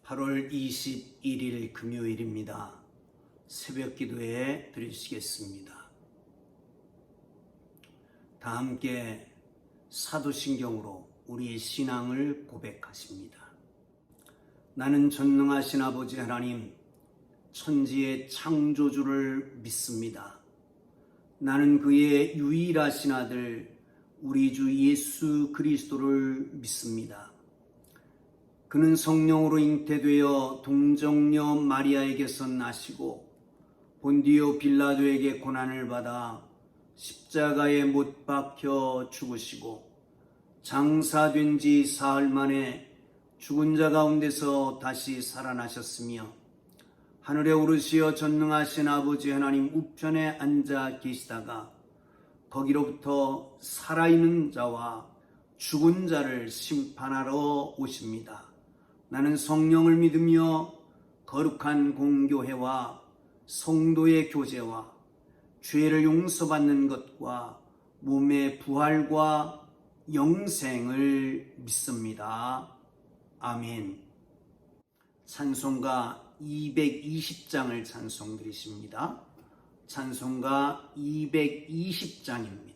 8월 21일 금요일입니다. 새벽 기도에 드리시겠습니다. 다 함께 사도신경으로 우리의 신앙을 고백하십니다. 나는 전능하신 아버지 하나님, 천지의 창조주를 믿습니다. 나는 그의 유일하신 아들 우리 주 예수 그리스도를 믿습니다. 그는 성령으로 잉태되어 동정녀 마리아에게서 나시고 본디오 빌라도에게 고난을 받아 십자가에 못 박혀 죽으시고 장사된 지 사흘 만에 죽은 자 가운데서 다시 살아나셨으며 하늘에 오르시어 전능하신 아버지 하나님 우편에 앉아 계시다가 거기로부터 살아있는 자와 죽은 자를 심판하러 오십니다. 나는 성령을 믿으며 거룩한 공교회와 성도의 교제와 죄를 용서받는 것과 몸의 부활과 영생을 믿습니다. 아멘. 찬송가 220장을 찬송 드리십니다. 찬송가 220장입니다.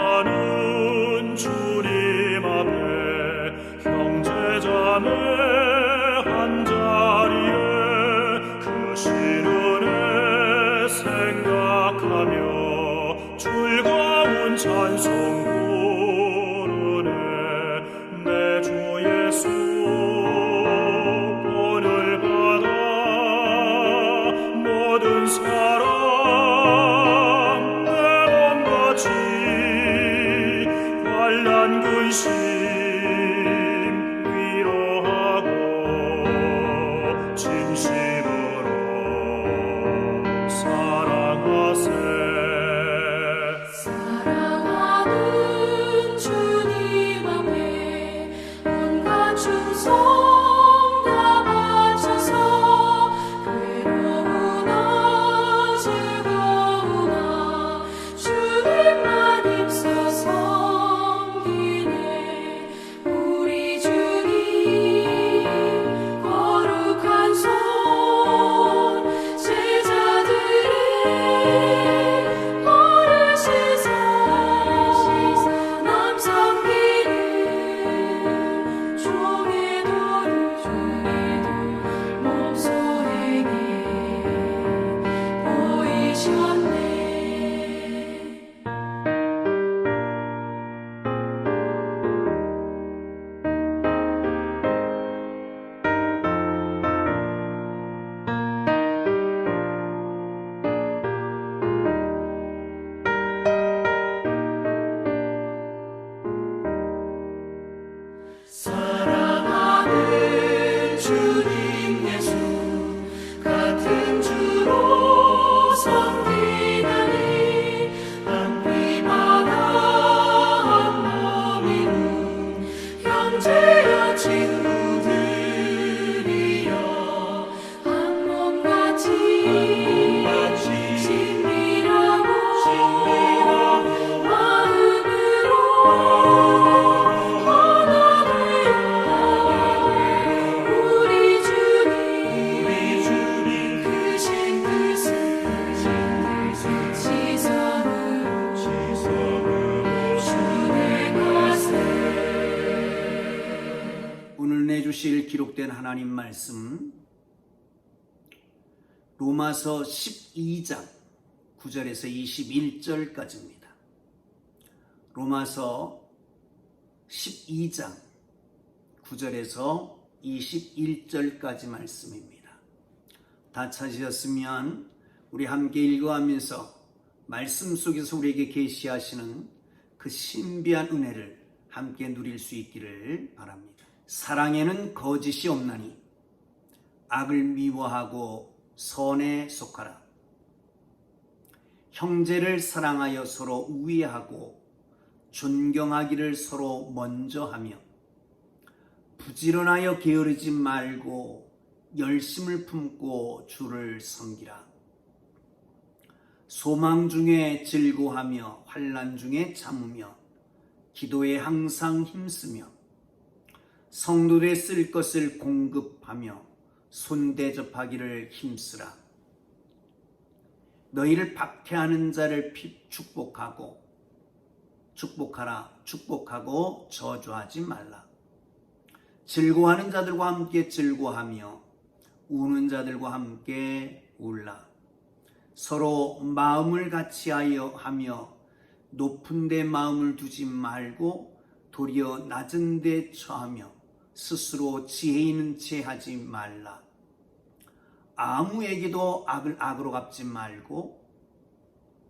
사랑하는 주님 앞에 형제자매 한자리에 크신 은혜 생각하며 즐거운 찬송 부르네. 내 주 예수 본을 받아 모든 사람 환난 근심 위로하고 진심으로 사랑하세. 사랑하는 주님 앞에 온갖 충성 다 바쳐서 괴로우나 즐거우나 주님만 입소서. 사랑하는 주님 예수 같은 주로 섬기다니 한 피바다 한 몸이루 형제여 친구들이여 한 몸같이 친밀하고 마음으로 오늘 내주실 기록된 하나님 말씀 로마서 12장 9절에서 21절까지입니다. 로마서 12장 9절에서 21절까지 말씀입니다. 다 찾으셨으면 우리 함께 읽어가면서 말씀 속에서 우리에게 계시하시는 그 신비한 은혜를 함께 누릴 수 있기를 바랍니다. 사랑에는 거짓이 없나니 악을 미워하고 선에 속하라. 형제를 사랑하여 서로 우애하고 존경하기를 서로 먼저 하며 부지런하여 게으르지 말고 열심을 품고 주를 섬기라. 소망 중에 즐거워하며 환난 중에 참으며 기도에 항상 힘쓰며 성도들의 쓸 것을 공급하며 손대접하기를 힘쓰라. 너희를 박해하는 자를 축복하고 저주하지 말라. 즐거워하는 자들과 함께 즐거워하며 우는 자들과 함께 울라. 서로 마음을 같이하여 하며 높은 데 마음을 두지 말고 도리어 낮은 데 처하며 스스로 지혜 있는 채 하지 말라. 아무에게도 악을 악으로 갚지 말고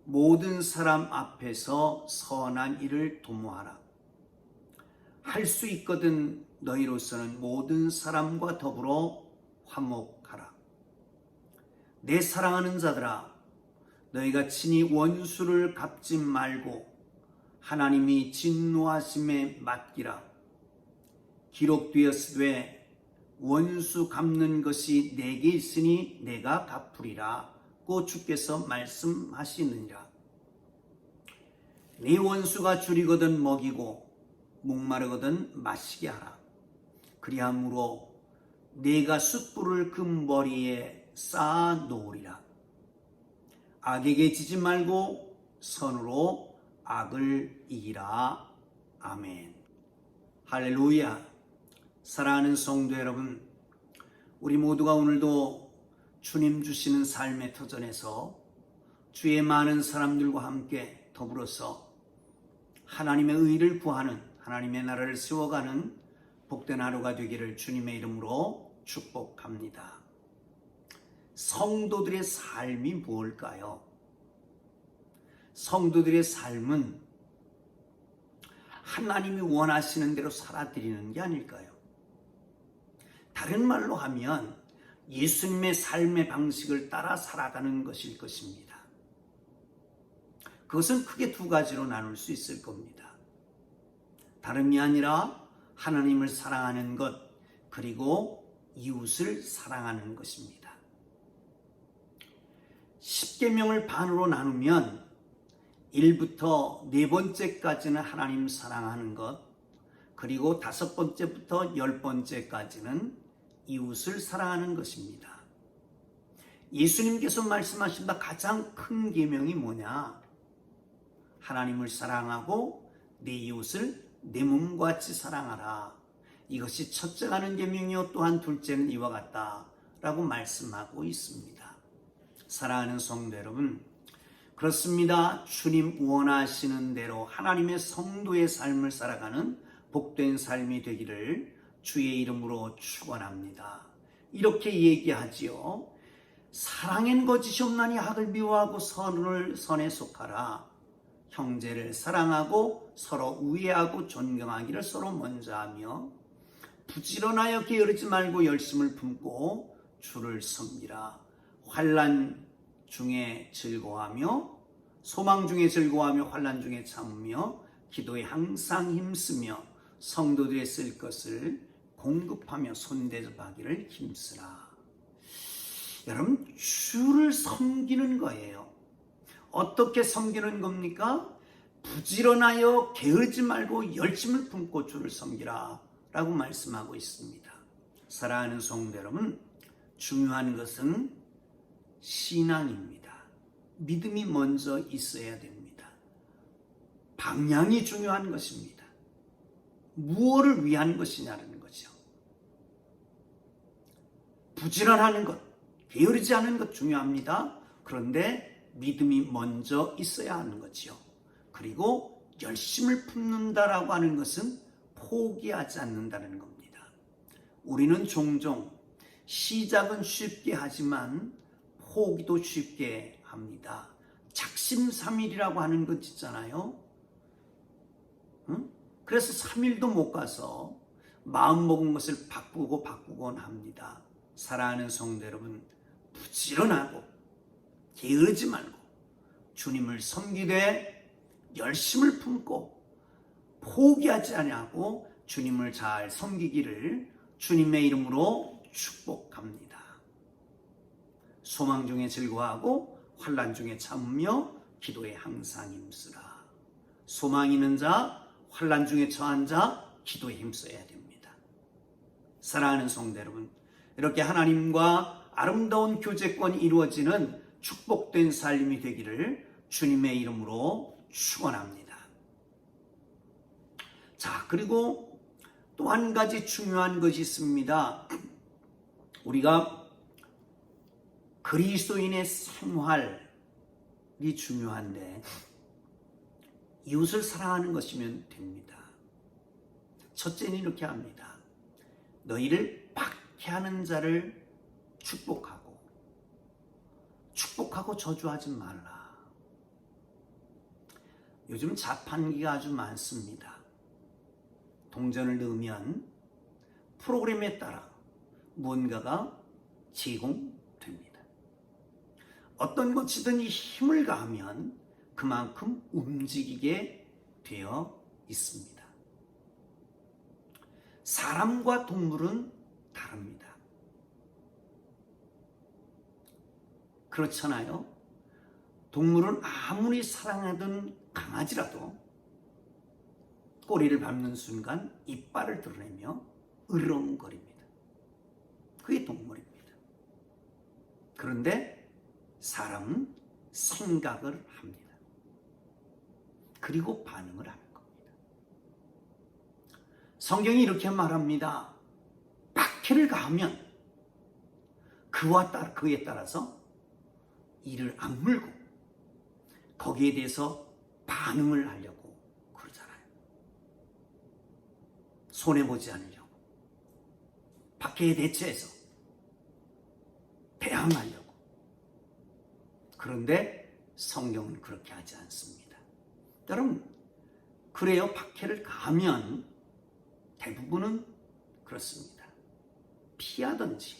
모든 사람 앞에서 선한 일을 도모하라. 할 수 있거든 너희로서는 모든 사람과 더불어 화목하라. 내 사랑하는 자들아, 너희가 친히 원수를 갚지 말고 하나님이 진노하심에 맡기라. 기록되었으되 원수 갚는 것이 내게 있으니 내가 갚으리라고 주께서 말씀하시느니라. 네 원수가 줄이거든 먹이고 목마르거든 마시게 하라. 그리함으로 내가 숯불을 그 머리에 쌓아 놓으리라. 악에게 지지 말고 선으로 악을 이기라. 아멘. 할렐루야. 사랑하는 성도 여러분, 우리 모두가 오늘도 주님 주시는 삶의 터전에서 주의 많은 사람들과 함께 더불어서 하나님의 의를 구하는, 하나님의 나라를 세워가는 복된 하루가 되기를 주님의 이름으로 축복합니다. 성도들의 삶이 무엇일까요? 성도들의 삶은 하나님이 원하시는 대로 살아드리는 게 아닐까요? 다른 말로 하면 예수님의 삶의 방식을 따라 살아가는 것일 것입니다. 그것은 크게 두 가지로 나눌 수 있을 겁니다. 다름이 아니라 하나님을 사랑하는 것, 그리고 이웃을 사랑하는 것입니다. 10계명을 반으로 나누면 1부터 4번째까지는 하나님 사랑하는 것, 그리고 5번째부터 10번째까지는 이웃을 사랑하는 것입니다. 예수님께서 말씀하신 바 가장 큰 계명이 뭐냐? 하나님을 사랑하고 내 이웃을 내 몸과 같이 사랑하라. 이것이 첫째가 하는 계명이요 또한 둘째는 이와 같다라고 말씀하고 있습니다. 사랑하는 성도 여러분, 그렇습니다. 주님 원하시는 대로 하나님의 성도의 삶을 살아가는 복된 삶이 되기를 주의 이름으로 축원합니다. 이렇게 얘기하지요. 사랑엔 거짓이 없나니 악을 미워하고 선에 속하라. 형제를 사랑하고 서로 우애하고 존경하기를 서로 먼저 하며 부지런하여 게으르지 말고 열심을 품고 주를 섬기라. 환난 중에 즐거워하며 소망 중에 즐거워하며 환난 중에 참으며 기도에 항상 힘쓰며 성도들의 쓸 것을 공급하며 손대접하기를 힘쓰라. 여러분, 주를 섬기는 거예요. 어떻게 섬기는 겁니까? 부지런하여 게으르지 말고 열심을 품고 주를 섬기라 라고 말씀하고 있습니다. 사랑하는 성도 여러분, 중요한 것은 신앙입니다. 믿음이 먼저 있어야 됩니다. 방향이 중요한 것입니다. 무엇을 위한 것이냐는 거죠. 부지런하는 것, 게으르지 않은 것 중요합니다. 그런데 믿음이 먼저 있어야 하는 거죠. 그리고 열심을 품는다라고 하는 것은 포기하지 않는다는 겁니다. 우리는 종종 시작은 쉽게 하지만 포기도 쉽게 합니다. 작심삼일이라고 하는 것 있잖아요. 그래서 3일도 못 가서 마음먹은 것을 바꾸곤 합니다. 사랑하는 성도 여러분, 부지런하고 게으르지 말고 주님을 섬기되 열심을 품고 포기하지 아니하고 주님을 잘 섬기기를 주님의 이름으로 축복합니다. 소망 중에 즐거워하고 환난 중에 참으며 기도에 항상 힘쓰라. 소망 있는 자, 환난 중에 처한 자, 기도에 힘써야 됩니다. 사랑하는 성도 여러분, 이렇게 하나님과 아름다운 교제권이 이루어지는 축복된 삶이 되기를 주님의 이름으로 축원합니다. 자, 그리고 또 한 가지 중요한 것이 있습니다. 우리가 그리스도인의 생활이 중요한데 이웃을 사랑하는 것이면 됩니다. 첫째는 이렇게 합니다. 너희를 박해하는 자를 축복하고 저주하지 말라. 요즘 자판기가 아주 많습니다. 동전을 넣으면 프로그램에 따라 무언가가 제공됩니다. 어떤 것이든지 힘을 가하면 그만큼 움직이게 되어 있습니다. 사람과 동물은 다릅니다. 그렇잖아요. 동물은 아무리 사랑하던 강아지라도 꼬리를 밟는 순간 이빨을 드러내며 으렁거립니다. 그게 동물입니다. 그런데 사람은 생각을 합니다. 그리고 반응을 하는 겁니다. 성경이 이렇게 말합니다. 박해를 가하면 그에 따라서 이를 악물고 거기에 대해서 반응을 하려고 그러잖아요. 손해보지 않으려고, 박해에 대처해서 대항하려고. 그런데 성경은 그렇게 하지 않습니다. 여러분, 그래요. 박해를 가하면 대부분은 그렇습니다. 피하든지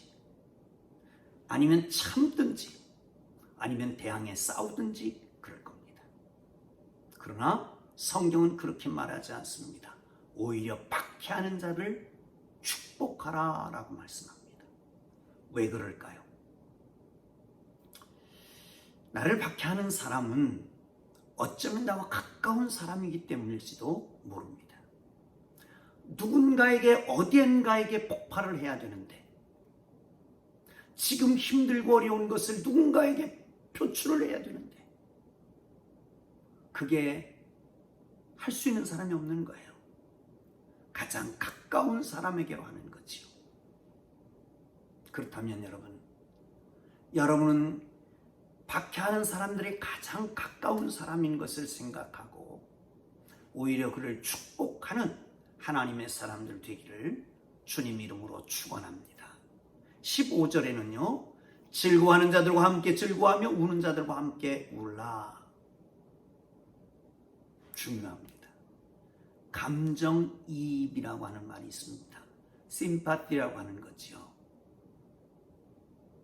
아니면 참든지 아니면 대항해 싸우든지 그럴 겁니다. 그러나 성경은 그렇게 말하지 않습니다. 오히려 박해하는 자를 축복하라 라고 말씀합니다. 왜 그럴까요? 나를 박해하는 사람은 어쩌면 나와 가까운 사람이기 때문일지도 모릅니다. 누군가에게 어디엔가에게 폭발을 해야 되는데 지금 힘들고 어려운 것을 누군가에게 표출을 해야 되는데 그게 할 수 있는 사람이 없는 거예요. 가장 가까운 사람에게로 하는 거지요. 그렇다면 여러분은 박해하는 사람들이 가장 가까운 사람인 것을 생각하고 오히려 그를 축복하는 하나님의 사람들 되기를 주님 이름으로 축원합니다. 15절에는요. 즐거워하는 자들과 함께 즐거워하며 우는 자들과 함께 울라. 중요합니다. 감정이입이라고 하는 말이 있습니다. 심파티라고 하는 거지요.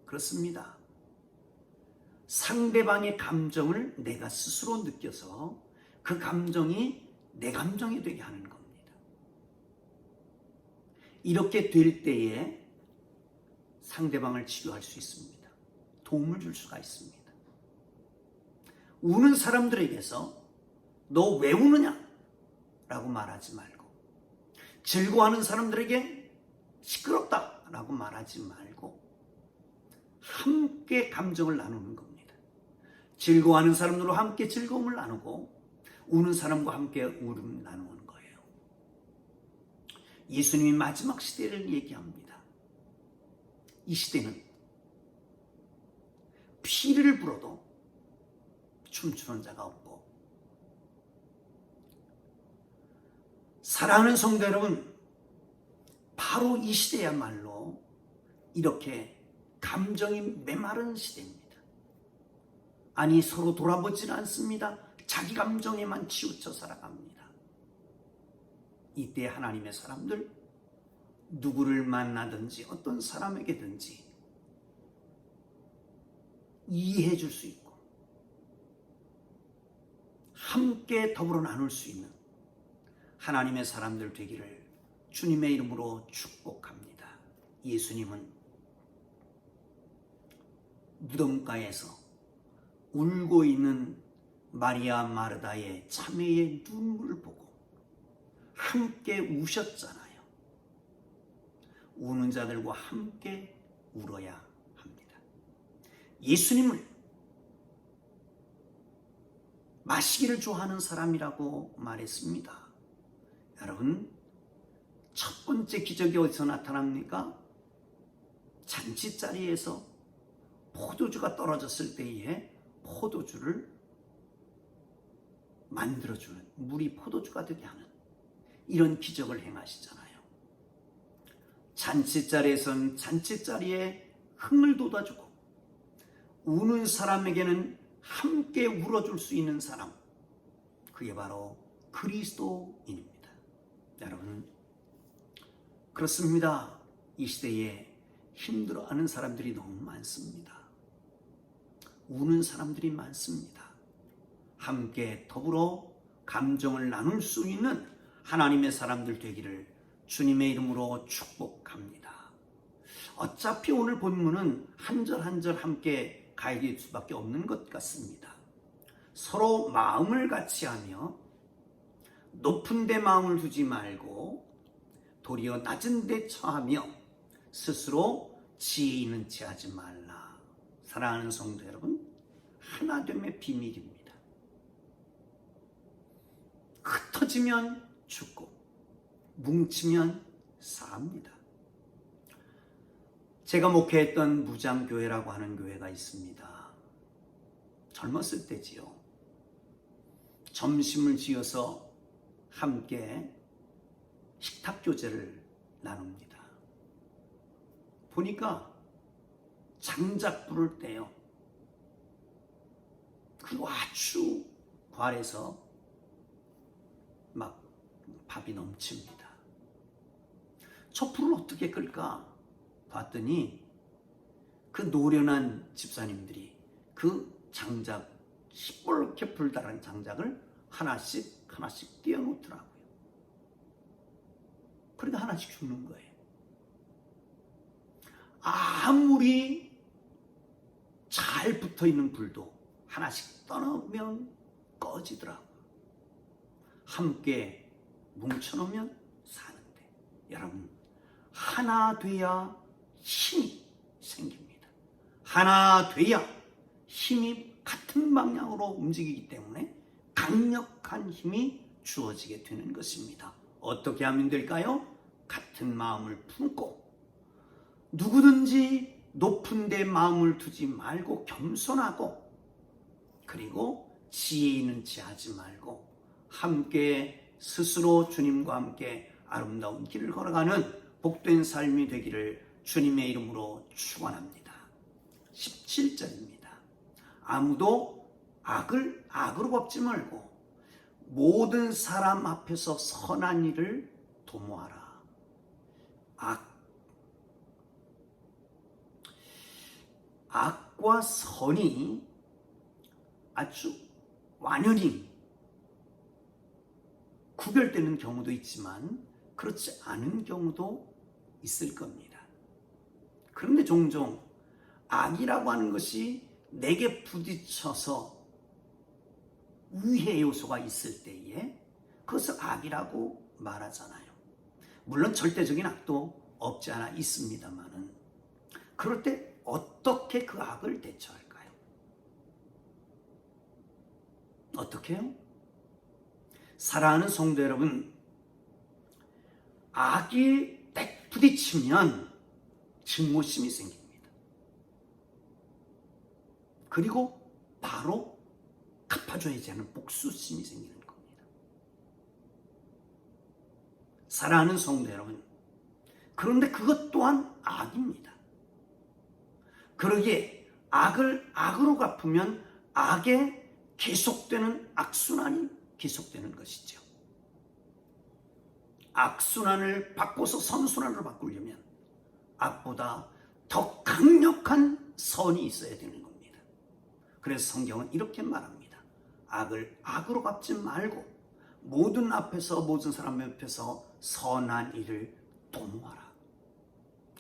그렇습니다. 상대방의 감정을 내가 스스로 느껴서 그 감정이 내 감정이 되게 하는 겁니다. 이렇게 될 때에 상대방을 치료할 수 있습니다. 도움을 줄 수가 있습니다. 우는 사람들에게서 너 왜 우느냐? 라고 말하지 말고, 즐거워하는 사람들에게 시끄럽다 라고 말하지 말고 함께 감정을 나누는 겁니다. 즐거워하는 사람들과 함께 즐거움을 나누고 우는 사람과 함께 울음 나누는 거예요. 예수님이 마지막 시대를 얘기합니다. 이 시대는 피를 불어도 춤추는 자가 없고, 사랑하는 성도 여러분, 바로 이 시대야말로 이렇게 감정이 메마른 시대입니다. 아니, 서로 돌아보지는 않습니다. 자기 감정에만 치우쳐 살아갑니다. 이때 하나님의 사람들, 누구를 만나든지 어떤 사람에게든지 이해해 줄 수 있고 함께 더불어 나눌 수 있는, 하나님의 사람들 되기를 주님의 이름으로 축복합니다. 예수님은 무덤가에서 울고 있는 마리아 마르다의 자매의 눈물을 보고 함께 우셨잖아요. 우는 자들과 함께 울어야 합니다. 예수님을 마시기를 좋아하는 사람이라고 말했습니다. 여러분, 첫 번째 기적이 어디서 나타납니까? 잔치자리에서 포도주가 떨어졌을 때에 포도주를 만들어주는, 물이 포도주가 되게 하는 이런 기적을 행하시잖아요. 잔치자리에선 잔치자리에 흥을 돋아주고 우는 사람에게는 함께 울어줄 수 있는 사람, 그게 바로 그리스도인입니다. 여러분, 그렇습니다. 이 시대에 힘들어하는 사람들이 너무 많습니다. 우는 사람들이 많습니다. 함께 더불어 감정을 나눌 수 있는 하나님의 사람들 되기를 주님의 이름으로 축복합니다. 어차피 오늘 본문은 한 절 한 절 함께 가야 될 수밖에 없는 것 같습니다. 서로 마음을 같이 하며 높은 데 마음을 두지 말고 도리어 낮은 데 처하며 스스로 지혜 있는 체 하지 말라. 사랑하는 성도 여러분, 하나됨의 비밀입니다. 흩어지면 죽고 뭉치면 삽니다. 제가 목회했던 무장교회라고 하는 교회가 있습니다. 젊었을 때지요. 점심을 지어서 함께 식탁교제를 나눕니다. 보니까 장작불을 떼요. 그리고 아주 발에서 막 밥이 넘칩니다. 저 불을 어떻게 끌까 봤더니 그 노련한 집사님들이 그 장작, 시뻘겋게 불달한 장작을 하나씩 띄워놓더라고요. 그러니까 하나씩 죽는 거예요. 아무리 잘 붙어있는 불도 하나씩 떠나면 꺼지더라고요. 함께 뭉쳐놓으면 사는데, 여러분, 하나 돼야 힘이 생깁니다. 하나 돼야 힘이 같은 방향으로 움직이기 때문에 강력한 힘이 주어지게 되는 것입니다. 어떻게 하면 될까요? 같은 마음을 품고 누구든지 높은 데 마음을 두지 말고 겸손하고, 그리고 지혜 있는 체 하지 말고 함께 스스로 주님과 함께 아름다운 길을 걸어가는 복된 삶이 되기를 주님의 이름으로 축원합니다. 17절입니다. 아무도 악을 악으로 갚지 말고 모든 사람 앞에서 선한 일을 도모하라. 악과 선이 아주 완연히 구별되는 경우도 있지만 그렇지 않은 경우도 있을 겁니다. 그런데 종종 악이라고 하는 것이 내게 부딪혀서 위해 요소가 있을 때에 그것을 악이라고 말하잖아요. 물론 절대적인 악도 없지 않아 있습니다만은, 그럴 때 어떻게 그 악을 대처할까요? 어떻게 해요? 사랑하는 성도 여러분, 악이 딱 부딪히면 증오심이 생깁니다. 그리고 바로 갚아줘야지 하는 복수심이 생기는 겁니다. 사랑하는 성도 여러분, 그런데 그것 또한 악입니다. 그러기에 악을 악으로 갚으면 악에 계속되는 악순환이 계속되는 것이죠. 악순환을 바꿔서 선순환으로 바꾸려면 악보다 더 강력한 선이 있어야 되는 겁니다. 그래서 성경은 이렇게 말합니다. 악을 악으로 갚지 말고 모든 사람 앞에서 선한 일을 도모하라.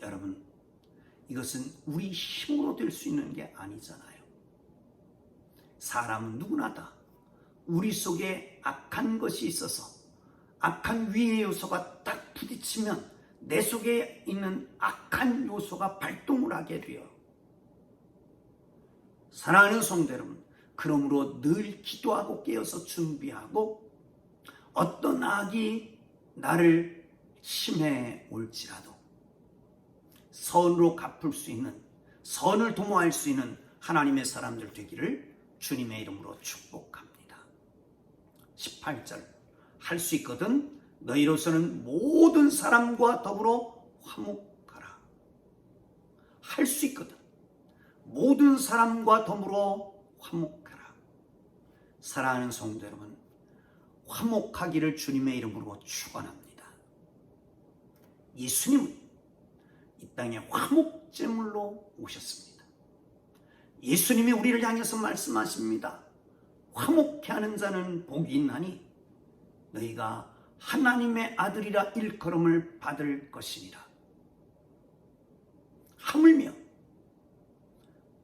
여러분, 이것은 우리 힘으로 될 수 있는 게 아니잖아요. 사람은 누구나 다 우리 속에 악한 것이 있어서 악한 위의 요소가 딱 부딪히면 내 속에 있는 악한 요소가 발동을 하게 돼요. 사랑하는 성도 여러분, 그러므로 늘 기도하고 깨어서 준비하고 어떤 악이 나를 침해해 올지라도 선으로 갚을 수 있는, 선을 도모할 수 있는 하나님의 사람들 되기를 주님의 이름으로 축복합니다. 18절, 할 수 있거든 너희로서는 모든 사람과 더불어 화목하라. 할 수 있거든 모든 사람과 더불어 화목하라. 사랑하는 성도 여러분, 화목하기를 주님의 이름으로 축원합니다. 예수님은 이 땅에 화목제물로 오셨습니다. 예수님이 우리를 향해서 말씀하십니다. 화목케 하는 자는 복이 있나니 너희가 하나님의 아들이라 일컬음을 받을 것이니라. 하물며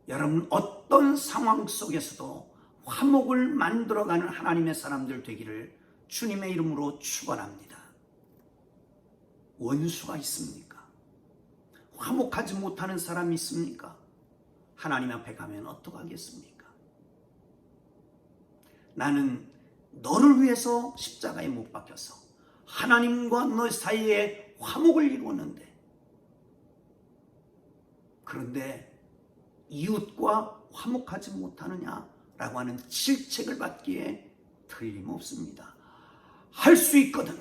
여러분, 어떤 상황 속에서도 화목을 만들어가는 하나님의 사람들 되기를 주님의 이름으로 축원합니다. 원수가 있습니까? 화목하지 못하는 사람이 있습니까? 하나님 앞에 가면 어떡하겠습니까? 나는 너를 위해서 십자가에 못 박혀서 하나님과 너 사이에 화목을 이루었는데, 그런데 이웃과 화목하지 못하느냐라고 하는 질책을 받기에 틀림없습니다. 할 수 있거든.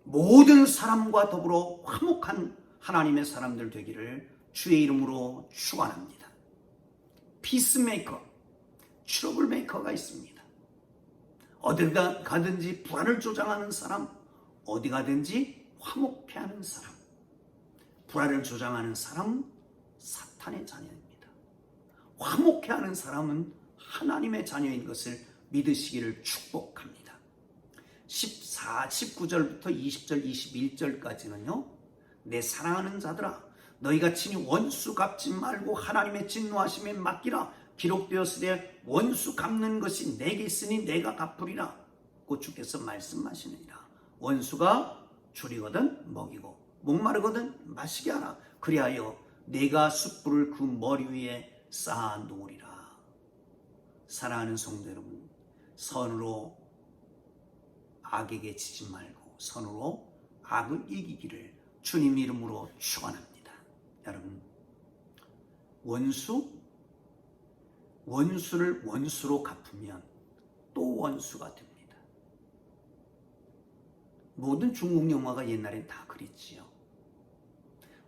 모든 사람과 더불어 화목한 하나님의 사람들 되기를 주의 이름으로 축원합니다. 피스메이커, 트러블 메이커가 있습니다. 어딜 가든지 불화를 조장하는 사람, 어디 가든지 화목케 하는 사람. 불화를 조장하는 사람은 사탄의 자녀입니다. 화목케 하는 사람은 하나님의 자녀인 것을 믿으시기를 축복합니다. 19절부터 20절, 21절까지는요. 내 사랑하는 자들아, 너희가 친히 원수 갚지 말고 하나님의 진노하심에 맡기라. 기록되었으되 원수 갚는 것이 내게 있으니 내가 갚으리라. 고 주께서 말씀하시느니라. 원수가 줄이거든 먹이고 목마르거든 마시게 하라. 그리하여 내가 숯불을 그 머리 위에 쌓아 놓으리라. 사랑하는 성도 여러분, 선으로 악에게 지지 말고 선으로 악을 이기기를 주님 이름으로 축원합니다. 여러분, 원수를 원수로 갚으면 또 원수가 됩니다. 모든 중국 영화가 옛날엔 다 그랬지요.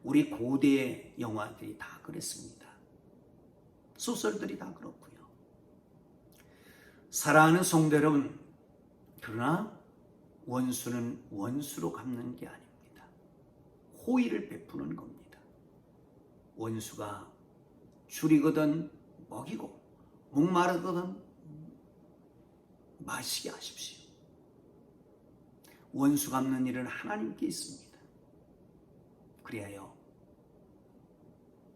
우리 고대 영화들이 다 그랬습니다. 소설들이 다 그렇고요. 사랑하는 성도 여러분, 그러나 원수는 원수로 갚는 게 아닙니다. 호의를 베푸는 겁니다. 원수가 줄이거든 먹이고 목마르거든 마시게 하십시오. 원수 갚는 일은 하나님께 있습니다. 그리하여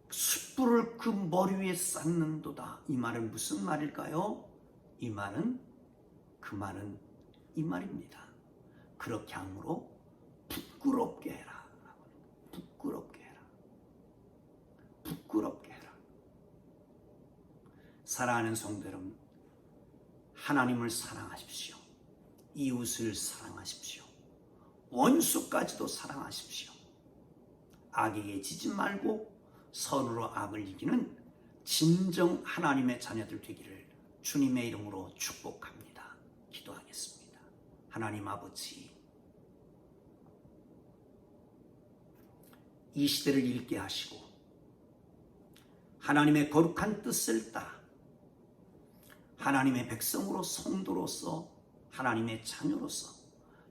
숯불을 그 머리 위에 쌓는도다. 이 말은 무슨 말일까요? 이 말은 이 말입니다. 그렇게 함으로 부끄럽게 해라. 부끄럽게 해라. 부끄럽게 해라. 사랑하는 성도 여러분, 하나님을 사랑하십시오. 이웃을 사랑하십시오. 원수까지도 사랑하십시오. 악에게 지지 말고 선으로 악을 이기는 진정 하나님의 자녀들 되기를 주님의 이름으로 축복합니다. 기도하겠습니다. 하나님 아버지, 이 시대를 읽게 하시고 하나님의 거룩한 뜻을 따라 하나님의 백성으로 성도로서 하나님의 자녀로서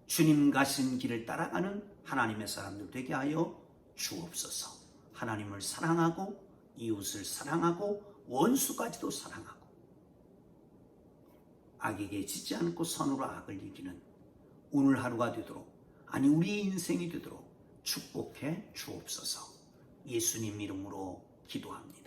주님 가신 길을 따라가는 하나님의 사람들 되게 하여 주옵소서. 하나님을 사랑하고 이웃을 사랑하고 원수까지도 사랑하고 악에게 지지 않고 선으로 악을 이기는 오늘 하루가 되도록, 아니 우리 인생이 되도록 축복해 주옵소서. 예수님 이름으로 기도합니다.